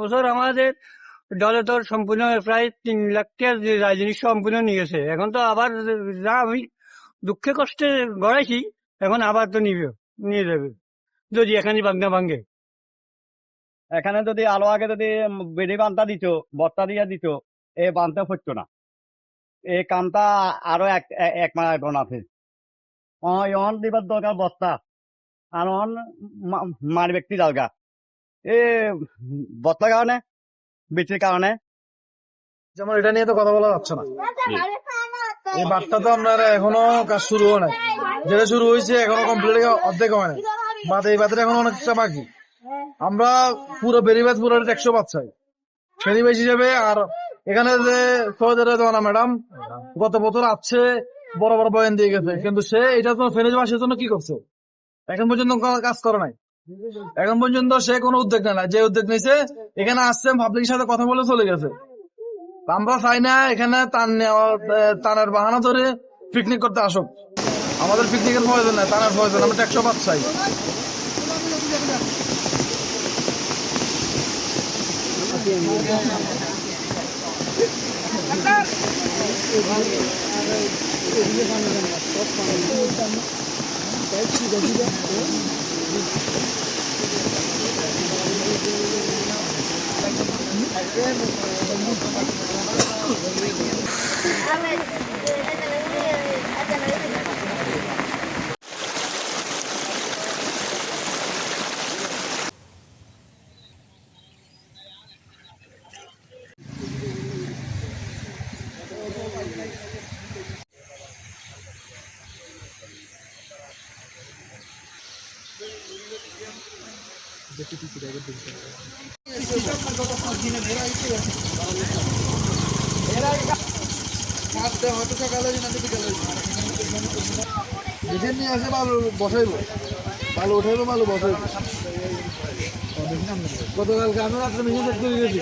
বছর আমাদের দলে তো সম্পূর্ণ প্রায় 3 লাখ টাকার যে রাজনীতি সম্পূর্ণ নিয়েছে, এখন তো আবার যা আমি দুঃখে কষ্টে গড়াইছি, এখন আবার তো নিয়ে যাবে যদি এখানে ভাঙনা ভাঙে। এখানে যদি আলো আগে যদি বেড়ি বান্তা দিত, বস্তা দিয়ে দিত, এ বানতে হতো না। এই কামটা আরো এক মাস এখন আছে। ইহন দিবার দরকার বস্তা, আর মার ব্যক্তি দরকার। এ বস্তার কারণে, বৃষ্টির কারণে। যেমন এটা নিয়ে তো কথা বলা যাচ্ছে না। এই বাঁধটা তো আপনার এখনো কাজ শুরু হয় নাই, যেটা শুরু হয়েছে এখনো কমপ্লিট অর্ধেক হয় না। বাঁধ এই বাঁধের এখনো অনেকটা বাকি। আমরা পুরো বেরিবাদ পুরো 100 বাদ চাই ফেরিবাস হিসেবে। আর এখানে যে সৌদের দেওয়ানা ম্যাডাম গত বছর আছে বড় বড় বয়ান দিয়ে গেছে, কিন্তু সে এটা তো ফেরিবাসের জন্য কি করছে এখন পর্যন্ত কাজ করে নাই। এখন পর্যন্ত সে কোনো উদ্যোগ নেয় না। যে উদ্যোগ নিয়েছে এখানে আসছে পাবলিকের সাথে কথা বলে চলে গেছে। আমরা চাই না এখানে টানের বাহানা ধরে পিকনিক করতে আসুক। আমাদের পিকনিকের প্রয়োজন নাই, টানার প্রয়োজন। আমরা 100 বাদ চাই। হয়তো সকালে বিকেল নিয়ে আসে ভালো বসাইবো, ভালো উঠাইবো, ভালো বসাইবো। গতকালকে আমি রাত্রে মিশন সেট করে গেছি।